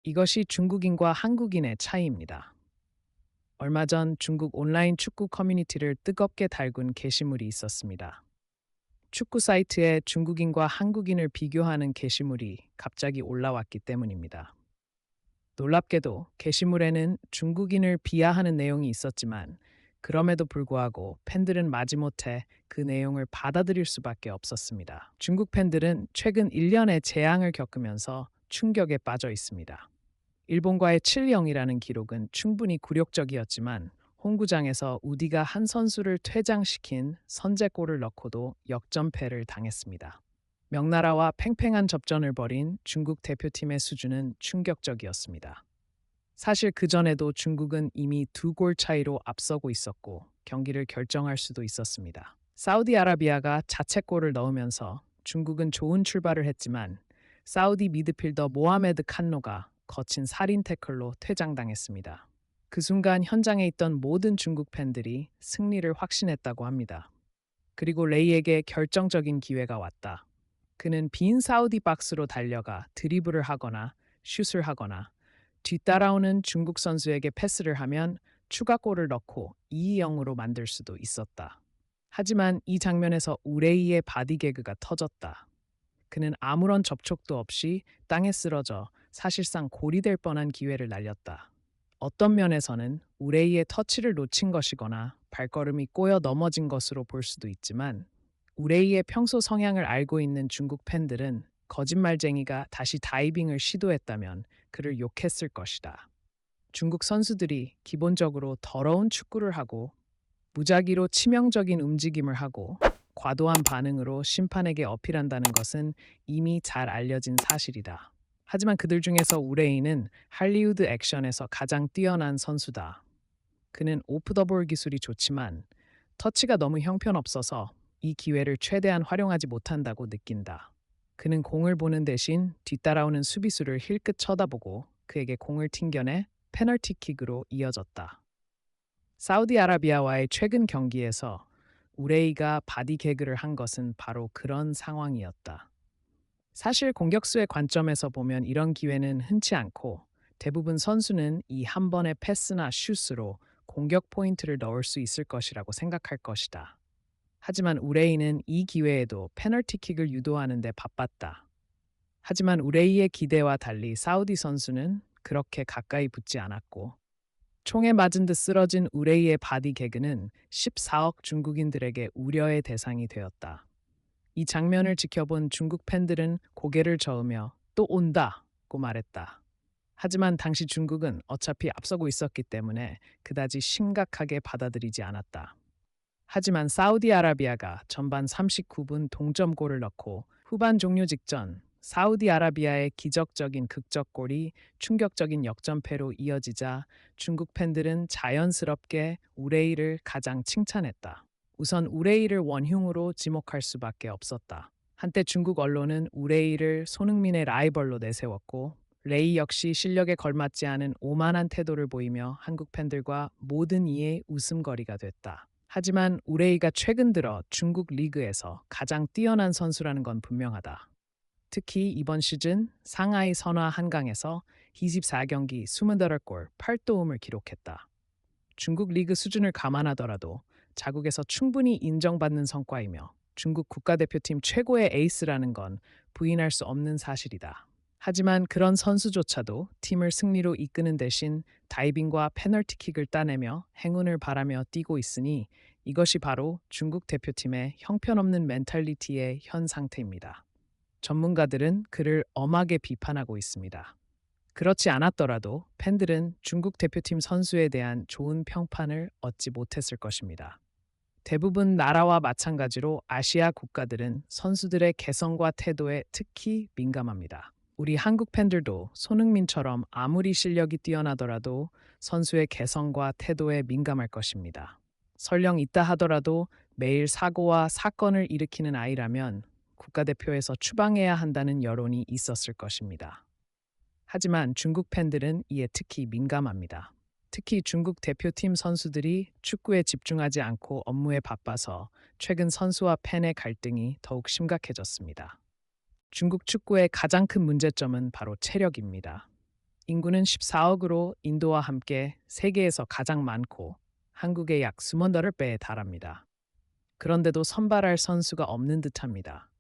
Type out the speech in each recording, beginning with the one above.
이것이 중국인과 한국인의 차이입니다. 얼마 전 중국 온라인 축구 커뮤니티를 뜨겁게 달군 게시물이 있었습니다. 축구 사이트에 중국인과 한국인을 비교하는 게시물이 갑자기 올라왔기 때문입니다. 놀랍게도 게시물에는 중국인을 비하하는 내용이 있었지만 그럼에도 불구하고 팬들은 마지못해 그 내용을 받아들일 수밖에 없었습니다. 중국 팬들은 최근 1년의 재앙을 겪으면서 충격에 빠져 있습니다. 일본과의 7-0이라는 기록은 충분히 굴욕적이었지만 홈구장에서 우디가 한 선수를 퇴장시킨 선제골을 넣고도 역전패를 당했습니다. 명나라와 팽팽한 접전을 벌인 중국 대표팀의 수준은 충격적이었습니다. 사실 그전에도 중국은 이미 2골 차이로 앞서고 있었고 경기를 결정할 수도 있었습니다. 사우디아라비아가 자책골을 넣으면서 중국은 좋은 출발을 했지만 사우디 미드필더 모하메드 칸노가 거친 살인 태클로 퇴장당했습니다. 그 순간 현장에 있던 모든 중국 팬들이 승리를 확신했다고 합니다. 그리고 레이에게 결정적인 기회가 왔다. 그는 빈 사우디 박스로 달려가 드리블을 하거나 슛을 하거나 뒤따라오는 중국 선수에게 패스를 하면 추가골을 넣고 2-0으로 만들 수도 있었다. 하지만 이 장면에서 우레이의 바디 개그가 터졌다. 그는 아무런 접촉도 없이 땅에 쓰러져 사실상 골이 될 뻔한 기회를 날렸다. 어떤 면에서는 우레이의 터치를 놓친 것이거나 발걸음이 꼬여 넘어진 것으로 볼 수도 있지만 우레이의 평소 성향을 알고 있는 중국 팬들은 거짓말쟁이가 다시 다이빙을 시도했다면 그를 욕했을 것이다. 중국 선수들이 기본적으로 더러운 축구를 하고 무작위로 치명적인 움직임을 하고 과도한 반응으로 심판에게 어필한다는 것은 이미 잘 알려진 사실이다. 하지만 그들 중에서 우레이는 할리우드 액션에서 가장 뛰어난 선수다. 그는 오프 더 볼 기술이 좋지만 터치가 너무 형편없어서 이 기회를 최대한 활용하지 못한다고 느낀다. 그는 공을 보는 대신 뒤따라오는 수비수를 힐끗 쳐다보고 그에게 공을 튕겨내 페널티킥으로 이어졌다. 사우디아라비아와의 최근 경기에서 우레이가 바디 개그를 한 것은 바로 그런 상황이었다. 사실 공격수의 관점에서 보면 이런 기회는 흔치 않고 대부분 선수는 이 한 번의 패스나 슛으로 공격 포인트를 넣을 수 있을 것이라고 생각할 것이다. 하지만 우레이는 이 기회에도 페널티킥을 유도하는 데 바빴다. 하지만 우레이의 기대와 달리 사우디 선수는 그렇게 가까이 붙지 않았고 총에 맞은 듯 쓰러진 우레이의 바디 개그는 14억 중국인들에게 우려의 대상이 되었다. 이 장면을 지켜본 중국 팬들은 고개를 저으며 또 온다고 말했다. 하지만 당시 중국은 어차피 앞서고 있었기 때문에 그다지 심각하게 받아들이지 않았다. 하지만 사우디아라비아가 전반 39분 동점골을 넣고 후반 종료 직전 사우디아라비아의 기적적인 극적골이 충격적인 역전패로 이어지자 중국 팬들은 자연스럽게 우레이를 가장 칭찬했다. 우선 우레이를 원흉으로 지목할 수밖에 없었다. 한때 중국 언론은 우레이를 손흥민의 라이벌로 내세웠고 레이 역시 실력에 걸맞지 않은 오만한 태도를 보이며 한국 팬들과 모든 이의 웃음거리가 됐다. 하지만 우레이가 최근 들어 중국 리그에서 가장 뛰어난 선수라는 건 분명하다. 특히 이번 시즌 상하이 선화 한강에서 24경기 28골 8도움을 기록했다. 중국 리그 수준을 감안하더라도 자국에서 충분히 인정받는 성과이며 중국 국가대표팀 최고의 에이스라는 건 부인할 수 없는 사실이다. 하지만 그런 선수조차도 팀을 승리로 이끄는 대신 다이빙과 페널티킥을 따내며 행운을 바라며 뛰고 있으니 이것이 바로 중국 대표팀의 형편없는 멘탈리티의 현 상태입니다. 전문가들은 그를 엄하게 비판하고 있습니다. 그렇지 않았더라도 팬들은 중국 대표팀 선수에 대한 좋은 평판을 얻지 못했을 것입니다. 대부분 나라와 마찬가지로 아시아 국가들은 선수들의 개성과 태도에 특히 민감합니다. 우리 한국 팬들도 손흥민처럼 아무리 실력이 뛰어나더라도 선수의 개성과 태도에 민감할 것입니다. 설령 있다 하더라도 매일 사고와 사건을 일으키는 아이라면 국가대표에서 추방해야 한다는 여론이 있었을 것입니다. 하지만 중국 팬들은 이에 특히 민감합니다. 특히 중국 대표팀 선수들이 축구에 집중하지 않고 업무에 바빠서 최근 선수와 팬의 갈등이 더욱 심각해졌습니다. 중국 축구의 가장 큰 문제점은 바로 체력입니다. 인구는 14억으로 인도와 함께 세계에서 가장 많고 한국의 약 28배에 달합니다. 그런데도 선발할 선수가 없는 듯합니다.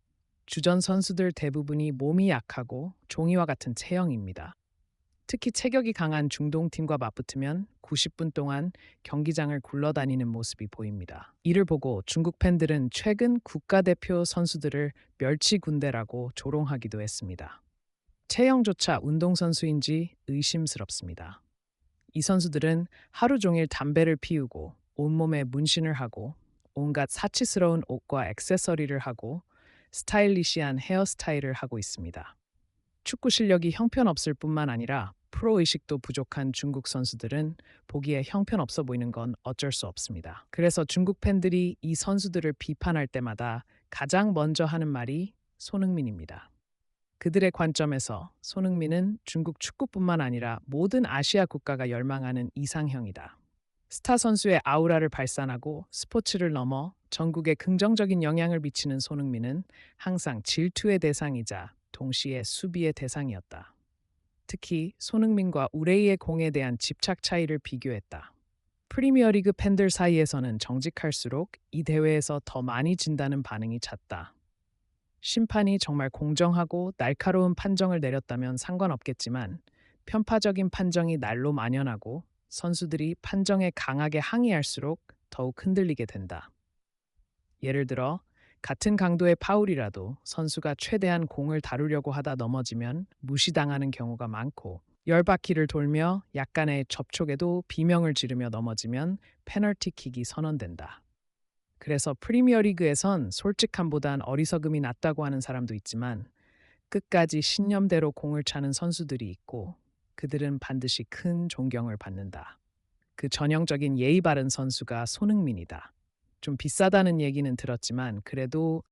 주전 선수들 대부분이 몸이 약하고 종이와 같은 체형입니다. 특히 체격이 강한 중동팀과 맞붙으면 90분 동안 경기장을 굴러다니는 모습이 보입니다. 이를 보고 중국 팬들은 최근 국가대표 선수들을 멸치 군대라고 조롱하기도 했습니다. 체형조차 운동선수인지 의심스럽습니다. 이 선수들은 하루 종일 담배를 피우고 온몸에 문신을 하고 온갖 사치스러운 옷과 액세서리를 하고 스타일리시한 헤어스타일을 하고 있습니다. 축구 실력이 형편없을 뿐만 아니라 프로의식도 부족한 중국 선수들은 보기에 형편없어 보이는 건 어쩔 수 없습니다. 그래서 중국 팬들이 이 선수들을 비판할 때마다 가장 먼저 하는 말이 손흥민입니다. 그들의 관점에서 손흥민은 중국 축구뿐만 아니라 모든 아시아 국가가 열망하는 이상형이다. 스타 선수의 아우라를 발산하고 스포츠를 넘어 전국에 긍정적인 영향을 미치는 손흥민은 항상 질투의 대상이자 동시에 수비의 대상이었다. 특히 손흥민과 우레이의 공에 대한 집착 차이를 비교했다. 프리미어리그 팬들 사이에서는 정직할수록 이 대회에서 더 많이 진다는 반응이 잦다. 심판이 정말 공정하고 날카로운 판정을 내렸다면 상관없겠지만 편파적인 판정이 날로 만연하고 선수들이 판정에 강하게 항의할수록 더욱 흔들리게 된다. 예를 들어 같은 강도의 파울이라도 선수가 최대한 공을 다루려고 하다 넘어지면 무시당하는 경우가 많고 열바퀴를 돌며 약간의 접촉에도 비명을 지르며 넘어지면 페널티킥이 선언된다. 그래서 프리미어리그에선 솔직함보단 어리석음이 낫다고 하는 사람도 있지만 끝까지 신념대로 공을 차는 선수들이 있고 그들은 반드시 큰 존경을 받는다. 그 전형적인 예의 바른 선수가 손흥민이다. 좀 비싸다는 얘기는 들었지만 그래도